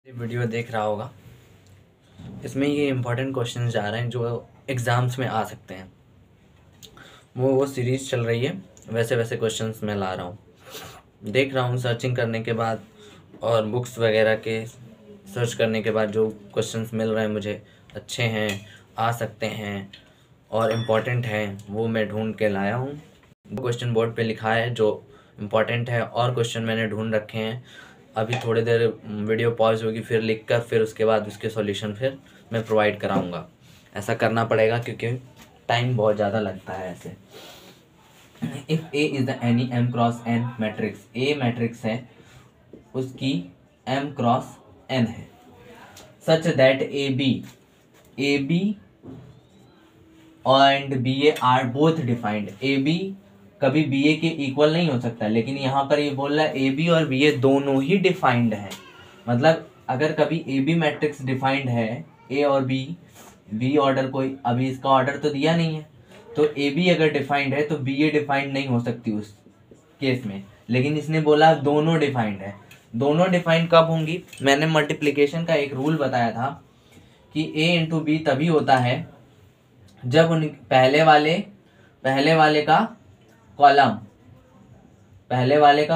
Video देख रहा होगा। इसमें ये इम्पोर्टेंट क्वेश्चन जा रहे हैं जो एग्ज़ाम्स में आ सकते हैं। वो सीरीज़ चल रही है, वैसे वैसे क्वेश्चंस मैं ला रहा हूँ, देख रहा हूँ सर्चिंग करने के बाद और बुक्स वगैरह के सर्च करने के बाद जो क्वेश्चंस मिल रहे हैं मुझे अच्छे हैं, आ सकते हैं और इम्पॉर्टेंट हैं, वो मैं ढूंढ के लाया हूँ। क्वेश्चन बोर्ड पे लिखा है जो इम्पॉर्टेंट है और क्वेश्चन मैंने ढूंढ रखे हैं। अभी थोड़ी देर वीडियो पॉज होगी, फिर लिखकर फिर उसके बाद उसके सॉल्यूशन फिर मैं प्रोवाइड कराऊंगा। ऐसा करना पड़ेगा क्योंकि टाइम बहुत ज़्यादा लगता है ऐसे। If A is the any m cross n matrix, A matrix है उसकी एम क्रॉस एन है, such that A B and B A are both defined. A B कभी बी ए के इक्वल नहीं हो सकता, लेकिन यहाँ पर ये बोल रहा है ए बी और बी ए दोनों ही डिफाइंड है। मतलब अगर कभी ए बी मैट्रिक्स डिफाइंड है, ए और बी ऑर्डर कोई, अभी इसका ऑर्डर तो दिया नहीं है, तो ए बी अगर डिफाइंड है तो बी ए डिफाइंड नहीं हो सकती उस केस में। लेकिन इसने बोला दोनों डिफाइंड है। दोनों डिफाइंड कब होंगी? मैंने मल्टीप्लिकेशन का एक रूल बताया था कि ए इंटू बी तभी होता है जब उन पहले वाले का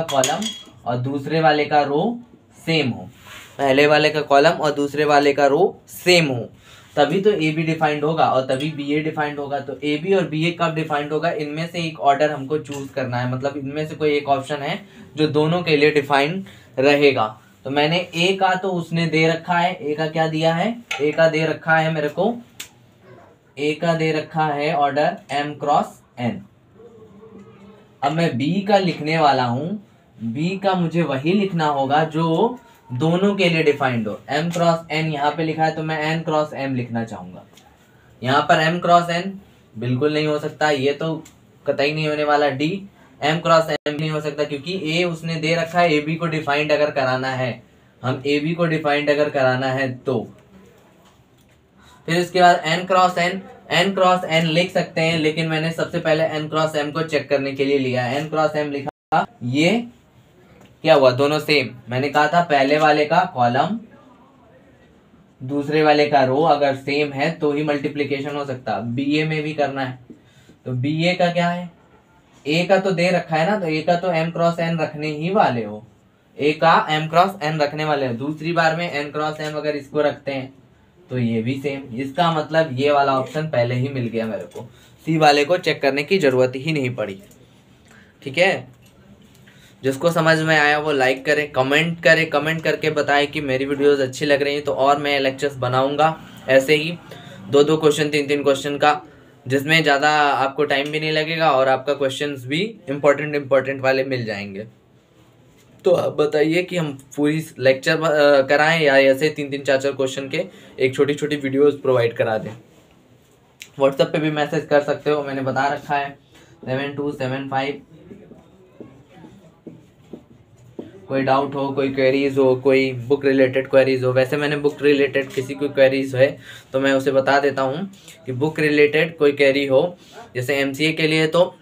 कॉलम और दूसरे वाले का रो सेम हो। पहले वाले का कॉलम और दूसरे वाले का रो सेम हो, तभी तो ए बी डिफाइंड होगा और तभी बी ए डिफाइंड होगा। तो ए बी और बी ए कब डिफाइंड होगा? इनमें से एक ऑर्डर हमको चूज करना है, मतलब इनमें से कोई एक ऑप्शन है जो दोनों के लिए डिफाइंड रहेगा। तो मैंने ए का तो उसने दे रखा है, ए का क्या दिया है? ए का दे रखा है मेरे को, ए का दे रखा है ऑर्डर एम क्रॉस एन। अब मैं बी का लिखने वाला हूं, बी का मुझे वही लिखना होगा जो दोनों के लिए डिफाइंड हो। एम क्रॉस एन यहाँ पे लिखा है तो मैं एन क्रॉस एम लिखना चाहूंगा। यहाँ पर एम क्रॉस एन बिल्कुल नहीं हो सकता, ये तो कतई नहीं होने वाला। डी एम क्रॉस एम नहीं हो सकता क्योंकि ए उसने दे रखा है ए बी को डिफाइंड अगर कराना है, हम ए बी को डिफाइंड अगर कराना है तो। फिर इसके बाद एन क्रॉस एन लिख सकते हैं, लेकिन मैंने सबसे पहले एन क्रॉस एम को चेक करने के लिए लिया। एन क्रॉस एम लिखा, ये क्या हुआ? दोनों सेम। मैंने कहा था पहले वाले का कॉलम दूसरे वाले का रो अगर सेम है तो ही मल्टीप्लिकेशन हो सकता। बी ए में भी करना है तो बी ए का क्या है? ए का तो दे रखा है ना, तो ए का तो एम क्रॉस एन रखने ही वाले हो, ए का एम क्रॉस एन रखने वाले हो। दूसरी बार में एन क्रॉस एम अगर इसको रखते हैं तो ये भी सेम। इसका मतलब ये वाला ऑप्शन पहले ही मिल गया मेरे को, सी वाले को चेक करने की जरूरत ही नहीं पड़ी। ठीक है, जिसको समझ में आया वो लाइक करे, कमेंट करके बताए कि मेरी वीडियोस अच्छी लग रही हैं तो और मैं लेक्चर्स बनाऊंगा ऐसे ही 2-2 क्वेश्चन 3-3 क्वेश्चन का, जिसमें ज़्यादा आपको टाइम भी नहीं लगेगा और आपका क्वेश्चंस भी इम्पोर्टेंट वाले मिल जाएंगे। तो आप बताइए कि हम पूरी लेक्चर कराएं या ऐसे 3-3 4-4 क्वेश्चन के एक छोटी वीडियोस प्रोवाइड करा दें। व्हाट्सएप पे भी मैसेज कर सकते हो, मैंने बता रखा है 7275। कोई डाउट हो, कोई क्वेरीज हो, कोई बुक रिलेटेड क्वेरीज हो, वैसे मैंने बुक रिलेटेड किसी कोई क्वेरीज है तो मैं उसे बता देता हूँ कि बुक रिलेटेड कोई क्वेरी हो, जैसे एमसीए के लिए तो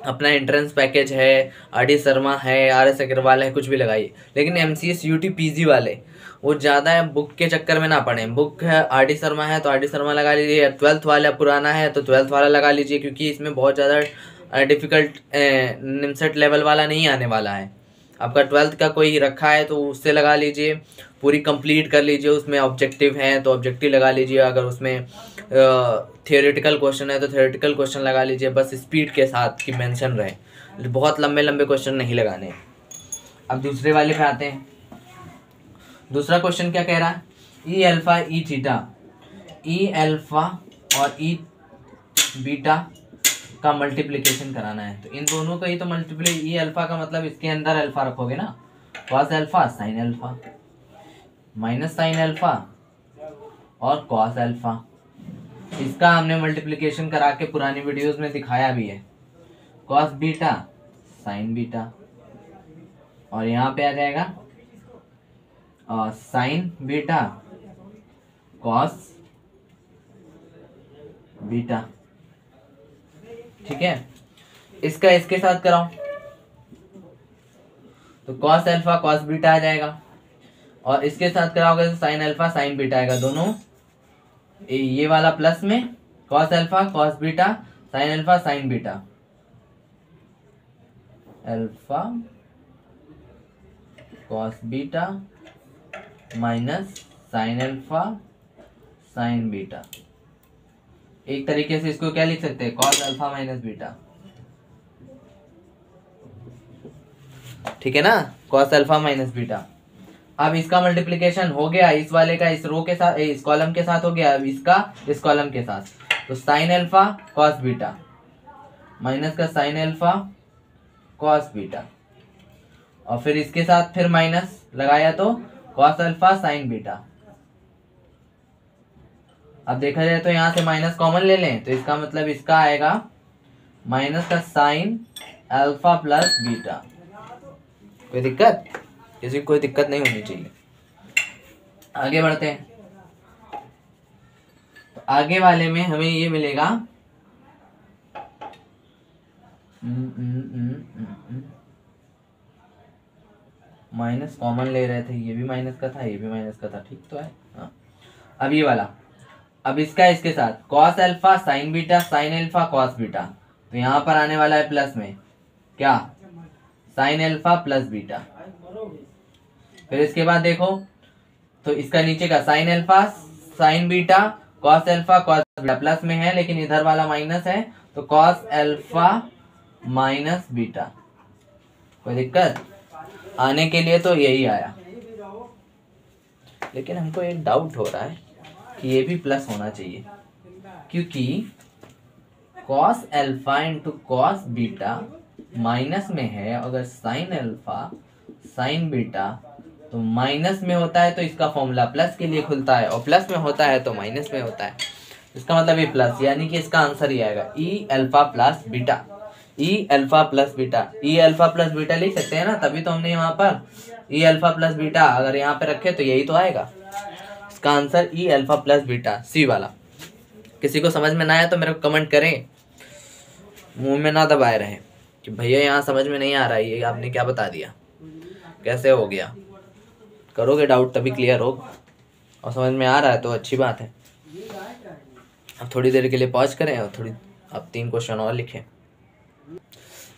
अपना एंट्रेंस पैकेज है, आर.डी. शर्मा है, आर.एस. अग्रवाल है, कुछ भी लगाइए। लेकिन एमसीए यूटी पीजी वाले वो ज़्यादा बुक के चक्कर में ना पड़े। बुक है आर.डी. शर्मा है तो आर.डी. शर्मा लगा लीजिए, 12th वाला पुराना है तो 12th वाला लगा लीजिए, क्योंकि इसमें बहुत ज़्यादा डिफ़िकल्ट निमसेट लेवल वाला नहीं आने वाला है। आपका 12th का कोई रखा है तो उससे लगा लीजिए, पूरी कंप्लीट कर लीजिए। उसमें ऑब्जेक्टिव हैं तो ऑब्जेक्टिव लगा लीजिए, अगर उसमें थियोरेटिकल क्वेश्चन है तो थियोरेटिकल क्वेश्चन लगा लीजिए, बस स्पीड के साथ कि मेंशन रहे, बहुत लंबे क्वेश्चन नहीं लगाने हैं। अब दूसरे वाले पे आते हैं। दूसरा क्वेश्चन क्या कह रहा है? ई अल्फा ई थीटा, ई अल्फा और ई बीटा का मल्टीप्लिकेशन कराना है। तो इन दोनों का ही तो ई अल्फा का मतलब इसके अंदर अल्फा रखोगे ना, cos alpha sine alpha minus sine alpha और कॉस अल्फा। इसका हमने मल्टीप्लिकेशन करा के पुरानी वीडियोस में दिखाया भी है। कॉस बीटा साइन बीटा और यहाँ पे आ जाएगा साइन बीटा कॉस बीटा। ठीक है, इसका इसके साथ कराओ तो कॉस अल्फा कॉस बीटा आ जाएगा। और इसके साथ कराओगे तो साइन अल्फा साइन बीटा आएगा दोनों, ये वाला प्लस में cos alpha cos beta sine alpha sign beta, alpha cos beta minus sine alpha sign beta. एक तरीके से इसको क्या लिख सकते हैं, कॉस अल्फा माइनस बीटा, ठीक है ना, कॉस अल्फा माइनस बीटा। अब इसका मल्टीप्लिकेशन हो गया इस वाले का इस रो के साथ, इस कॉलम के साथ हो गया, अब इसका इस कॉलम के साथ, तो sine alpha cos beta minus का साइन अल्फा कॉस बीटा, और फिर इसके साथ फिर माइनस लगाया तो कॉस अल्फा साइन बीटा। अब देखा जाए तो यहां से माइनस कॉमन ले लें तो इसका मतलब इसका आएगा माइनस का साइन अल्फा प्लस बीटा। कोई दिक्कत, किसी को कोई दिक्कत नहीं होनी चाहिए। आगे बढ़ते हैं, तो आगे वाले में हमें ये मिलेगा माइनस कॉमन ले रहे थे, ये भी माइनस का था ये भी माइनस का था, ठीक तो है। हाँ, अब ये वाला, अब इसका इसके साथ cos alpha sign beta sine alpha cos beta, तो यहां पर आने वाला है प्लस में क्या, साइन अल्फा प्लस बीटा। फिर इसके बाद देखो तो इसका नीचे का sine alpha sign beta cos alpha cos beta plus में है, लेकिन इधर वाला माइनस है, तो कॉस अल्फा माइनस बीटा। कोई दिक्कत, आने के लिए तो यही आया, लेकिन हमको एक डाउट हो रहा है कि ये भी प्लस होना चाहिए, क्योंकि cos alpha into cos beta minus में है, अगर साइन अल्फा साइन बीटा तो माइनस में होता है तो इसका फॉर्मूला प्लस के लिए खुलता है, और प्लस में होता है तो माइनस में होता है, इसका मतलब ये प्लस, यानी कि इसका आंसर ये आएगा ई अल्फा प्लस बीटा, ई अल्फा प्लस बीटा। ई अल्फा प्लस बीटा लिख सकते हैं ना, तभी तो हमने यहाँ पर ई अल्फा प्लस बीटा अगर यहाँ पे रखे तो यही तो आएगा, इसका आंसर ई अल्फा प्लस बीटा सी वाला। किसी को समझ में ना आया तो मेरे को कमेंट करें, मुंह में ना दबाए रहे कि भैया यहाँ समझ में नहीं आ रहा है, ये आपने क्या बता दिया, कैसे हो गया। करोगे डाउट तभी क्लियर हो, और समझ में आ रहा है तो अच्छी बात है। अब थोड़ी देर के लिए पॉज करें और थोड़ी अब 3 क्वेश्चन और लिखें।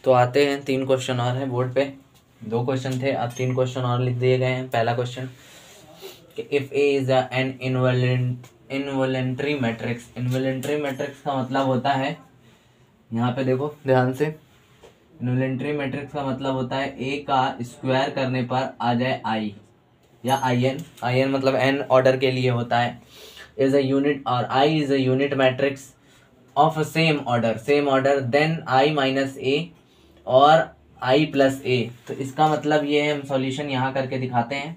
तो आते हैं, 3 क्वेश्चन और हैं बोर्ड पे, 2 क्वेश्चन थे, अब 3 क्वेश्चन और लिख दिए गए हैं। पहला question, if A is an involuntary matrix. Involuntary matrix का मतलब होता है, यहाँ पे देखो ध्यान से, इनवॉलेंट्री मैट्रिक्स का मतलब होता है ए का स्क्वायर करने पर आ जाए आई या आई एन मतलब एन ऑर्डर के लिए होता है, इज अ यूनिट, और I is a unit matrix of same order then I minus A और आई प्लस ए। तो इसका मतलब ये है, हम सॉल्यूशन यहाँ करके दिखाते हैं,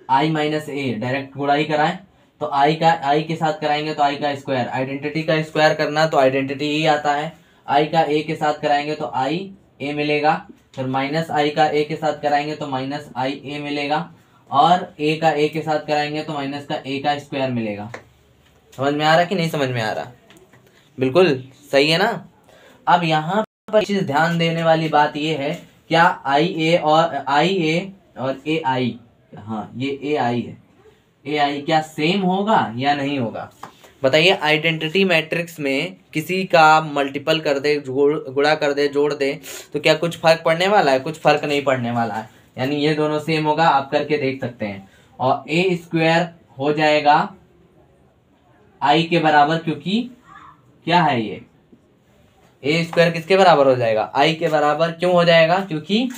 आई माइनस ए डायरेक्ट गुणा ही कराएं तो आई के साथ कराएंगे तो आई का स्क्वायर, आइडेंटिटी का स्क्वायर करना तो आइडेंटिटी ही आता है, आई का ए के साथ कराएंगे तो आई ए मिलेगा, फिर माइनस आई का ए के साथ कराएंगे तो माइनस आई ए मिलेगा, और ए का ए के साथ कराएंगे तो माइनस का ए का स्क्वायर मिलेगा। समझ में आ रहा कि नहीं समझ में आ रहा, बिल्कुल सही है ना। अब यहाँ पर चीज ध्यान देने वाली बात ये है, क्या आई ए और ए आई, हाँ ये ए आई है, ए आई क्या सेम होगा या नहीं होगा, बताइए। आइडेंटिटी मैट्रिक्स में किसी का मल्टीपल कर दे, गुणा कर दे, जोड़ दे, तो क्या कुछ फर्क पड़ने वाला है, कुछ फर्क नहीं पड़ने वाला है, यानी ये दोनों सेम होगा, आप करके देख सकते हैं। और ए स्क्वायर हो जाएगा आई के बराबर, क्योंकि क्या है ये, ए स्क्वायर किसके बराबर हो जाएगा, आई के बराबर। क्यों हो जाएगा, क्योंकि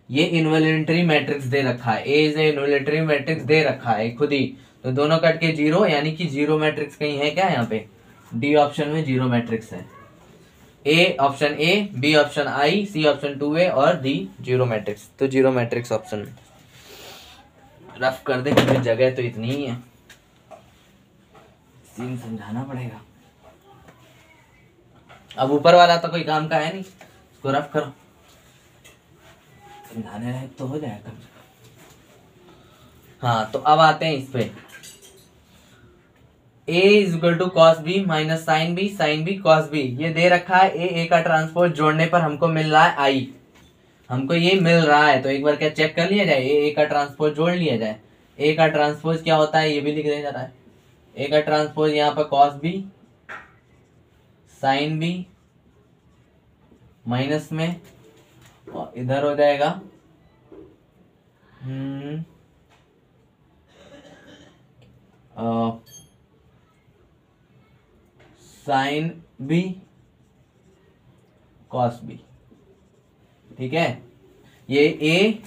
ये इनवॉलेंट्री मैट्रिक्स दे रखा है, ए इज इनवॉलेंट्री मैट्रिक्स दे रखा है खुद ही, तो दोनों कट के 0, यानी कि 0 मैट्रिक्स कहीं है क्या, यहाँ पे डी ऑप्शन में 0 मैट्रिक्स है, A option A, B option I, C option 2A और डी 0 मैट्रिक्स, तो 0 मैट्रिक्स ऑप्शन में रफ कर दे, क्योंकि जगह तो इतनी ही है, सीन समझाना पड़ेगा। अब ऊपर वाला तो कोई काम का है नहीं, इसको रफ करो, समझाने रहे तो हो जाएगा कम से कम। हाँ तो अब आते हैं इस पे, a is equal to cos B minus sin B cos B, ये दे रखा है, ए का ट्रांसपोज जोड़ने पर हमको मिल रहा है आई, हमको ये मिल रहा है तो एक बार क्या चेक कर लिया जाए, ए का ट्रांसपोज जोड़ लिया जाए। ए का ट्रांसपोज क्या होता है ये भी लिख दिया जा रहा है। ए का ट्रांसपोज यहाँ पर cos B sin B minus में, और इधर हो जाएगा साइन बी कॉस बी। ठीक है, ये ए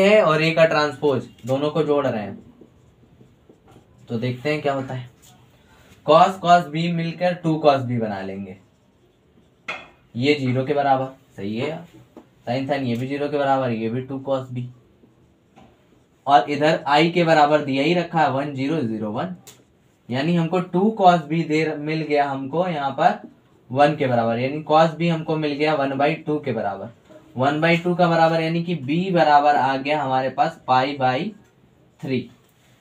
है और ए का ट्रांसपोज दोनों को जोड़ रहे हैं, तो देखते हैं क्या होता है। कॉस बी मिलकर 2 cos बी बना लेंगे, ये 0 के बराबर, सही है यार। साइन ये भी 0 के बराबर, ये भी 2 cos बी, और इधर i के बराबर दिया ही रखा है 1 0 0 1, यानी हमको 2 cos बी मिल गया हमको यहाँ पर 1 के बराबर, यानी cos बी हमको मिल गया 1/2 के बराबर। 1/2 का बराबर यानी कि b बराबर आ गया हमारे पास π/3।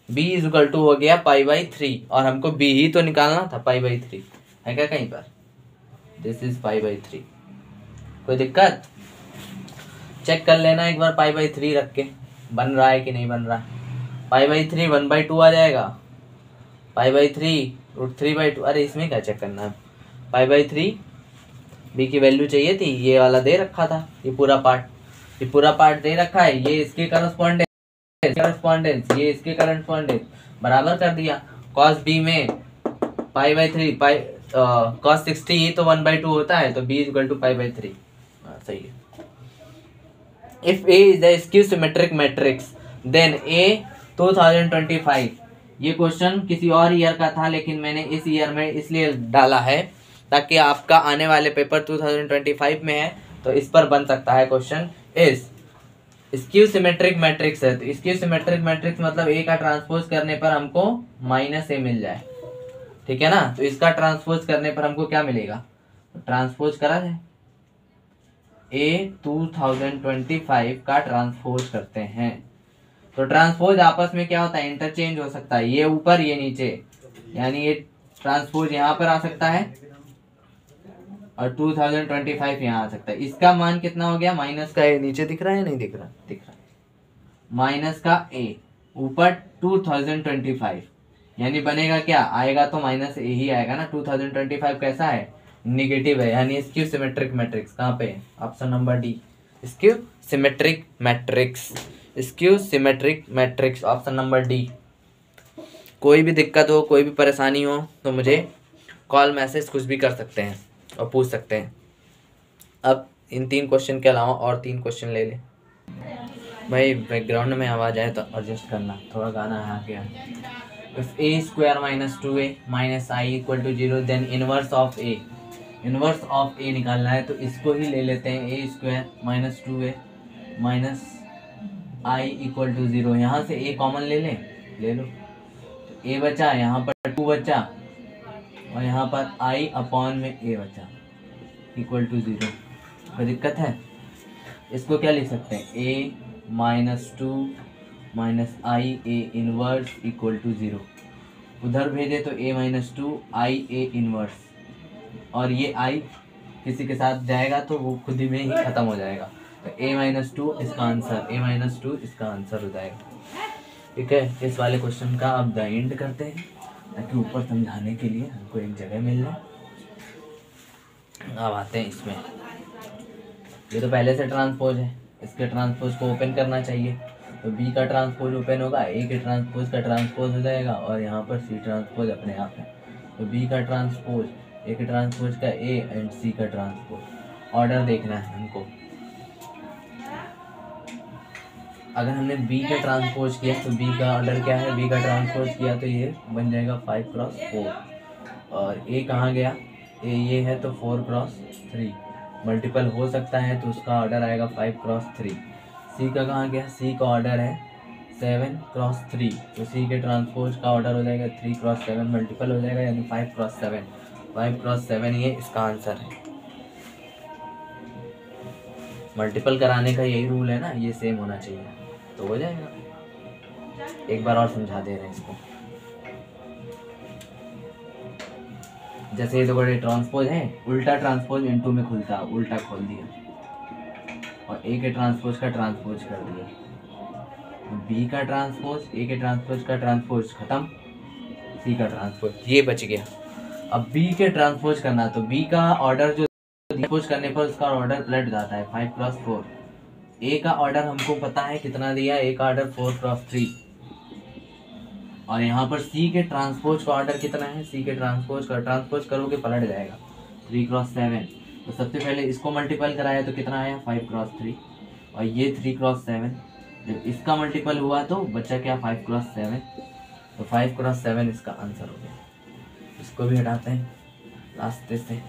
b इक्वल टू हो गया π/3, और हमको b ही तो निकालना था, π/3 है क्या कहीं पर? This is π/3। कोई दिक्कत? चेक कर लेना एक बार π/3 रख के बन रहा है कि नहीं बन रहा है। π/3 1/2 आ जाएगा, π/3 √3/2। अरे इसमें क्या चेक करना है, π/3 b की वैल्यू चाहिए थी, ये वाला दे रखा था, ये पूरा पार्ट दे रखा है, ये इसके करस्पॉन्डेंस ये इसके करस्पॉन्डेंस बराबर कर दिया। cos b में π/3 cos 60 ही तो 1/2 होता है, तो b इक्वल टू π/3। सही है। If A is a skew symmetric matrix, then A 2025। ये क्वेश्चन किसी और ईयर का था, लेकिन मैंने इस ईयर में इसलिए डाला है ताकि आपका आने वाले पेपर 2025 में है, तो इस पर बन सकता है क्वेश्चन। इस स्क्यू सिमेट्रिक मैट्रिक्स है, तो स्क्यू सिमेट्रिक मैट्रिक्स मतलब ए का ट्रांसपोज करने पर हमको -a मिल जाए, ठीक है ना। तो इसका ट्रांसपोज करने पर हमको क्या मिलेगा, ट्रांसपोज करा जाए, ए 2025 का ट्रांसपोज करते हैं। तो ट्रांसपोज आपस में क्या होता है, इंटरचेंज हो सकता है, ये ऊपर ये नीचे, यानी ये ट्रांसपोज यहाँ पर आ सकता है और 2025 यहाँ आ सकता है। इसका मान कितना हो गया, माइनस का ए, नीचे दिख रहा है नहीं दिख रहा, दिख रहा है, माइनस का ए ऊपर 2025, यानी बनेगा क्या, आएगा तो -a ही आएगा ना। 2025 कैसा है, निगेटिव है, यानी स्क्यू सिमेट्रिक मैट्रिक्स कहाँ पे है, option number D, skew symmetric matrix, skew symmetric matrix, option number D. कोई भी दिक्कत हो, कोई भी परेशानी हो तो मुझे कॉल मैसेज कुछ भी कर सकते हैं और पूछ सकते हैं। अब इन 3 क्वेश्चन के अलावा और 3 क्वेश्चन ले लें। भाई बैकग्राउंड में आवाज़ आए तो एडजस्ट करना, थोड़ा गाना आ गया। If a square -2a - i equal to 0, then inverse of a, inverse of a निकालना है, तो इसको ही ले लेते हैं, a square -2a - i equal to 0। यहाँ से a कॉमन ले लो, तो a बचा, यहाँ पर 2 बचा, और यहाँ पर i अपॉन में a बचा इक्वल टू 0। कोई दिक्कत है? इसको क्या लिख सकते हैं, a -2 - i a inverse equal to 0। उधर भेजे तो a -2 i a इनवर्स, और ये i किसी के साथ जाएगा तो वो खुद ही में ही खत्म हो जाएगा, तो a -2 इसका आंसर, a -2 इसका आंसर हो जाएगा। ठीक है, इस वाले क्वेश्चन का अब द एंड करते हैं ताकि ऊपर समझाने के लिए हमको एक जगह मिल जाए। अब आते हैं इसमें, ये तो पहले से ट्रांसपोज है, इसके ट्रांसपोज को ओपन करना चाहिए, तो b का ट्रांसपोज ओपन होगा, a के ट्रांसपोज का ट्रांसपोज हो जाएगा, और यहाँ पर c ट्रांसपोज अपने आप है, तो b का ट्रांसपोज, a के ट्रांसपोज का a एंड c का ट्रांसपोज। ऑर्डर देखना है हमको, अगर हमने b का ट्रांसपोज किया तो b का ऑर्डर क्या है, b का ट्रांसपोज किया तो ये बन जाएगा 5x4, और a कहाँ गया, a ये है तो 4x3, मल्टीपल हो सकता है तो उसका ऑर्डर आएगा 5x3। c का कहाँ गया, c का ऑर्डर है 7x3, तो c के ट्रांसपोज का ऑर्डर हो जाएगा 3x7, मल्टीपल हो जाएगा यानी 5x7 ये इसका आंसर है। मल्टीपल कराने का यही रूल है ना, ये सेम होना चाहिए तो हो जाएगा। एक बार और समझा दे रहे हैं इसको, जैसे ये तो बड़े ट्रांसपोज है, उल्टा ट्रांसपोज इनटू में खुलता, उल्टा खोल दिया, और ए के ट्रांसपोज का ट्रांसपोज कर दिया, बी का ट्रांसपोज, ए के ट्रांसपोज का ट्रांसपोज खत्म, सी का ट्रांसपोज, ये बच गया। अब बी के ट्रांसपोज करना, तो बी का ऑर्डर जो ट्रांसपोज करने पर उसका ऑर्डर पलट जाता है 5 क्रॉस 4। ए का ऑर्डर हमको पता है कितना दिया, ए का ऑर्डर 4 क्रॉस 3, और यहाँ पर सी के ट्रांसपोज का ऑर्डर कितना है, सी के ट्रांसपोज करोगे पलट जाएगा 3 क्रॉस 7। तो सबसे पहले इसको मल्टीपल कराया तो कितना आया 5 क्रॉस 3, और ये 3 क्रॉस 7, जब इसका मल्टीपल हुआ तो बचा क्या 5 क्रॉस 7, तो 5 क्रॉस 7 इसका आंसर हो गया। इसको भी हटाते हैं रास्ते से,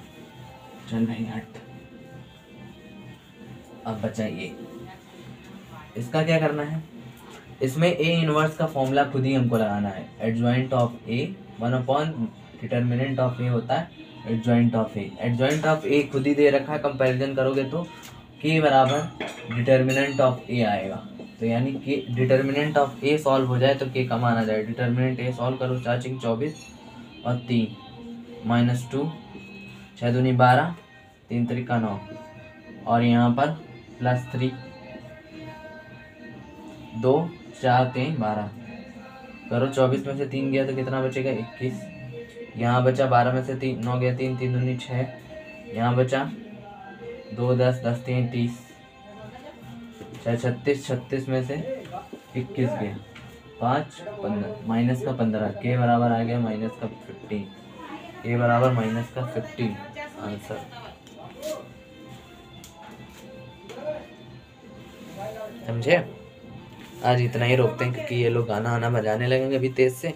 चल भाई हट। अब बचा ये, इसका क्या करना है, इसमें ए इनवर्स का फॉर्मूला खुद ही हमको लगाना है। Adjoint of A 1 determinant of A होता है adjoint of A. Adjoint of A खुद ही दे रखा है, कंपैरिजन करोगे तो के बराबर डिटर्मिनेंट ऑफ ए आएगा। तो यानी कि डिटर्मिनेंट ऑफ ए सॉल्व हो जाए तो के का मान आ जाए। डिटर्मिनेंट ए सॉल्व करो, 4 × 24 और 3 -2, 6 दूनी 12, 3 × 9, और यहाँ पर +3, 2 4 3 12 करो, 24 में से 3 गया तो कितना बचेगा 21, यहाँ बचा 12 में से 3 9 गया 3 3 दूनी 6, यहाँ बचा 2 10 10 3 30, 6 36 36 में से 21 गया 5 15 माइनस का 15, के बराबर आ गया -15, के बराबर -15 आंसर। समझे? आज इतना ही रोकते हैं क्योंकि ये लोग गाना आना बजाने लगेंगे अभी तेज से।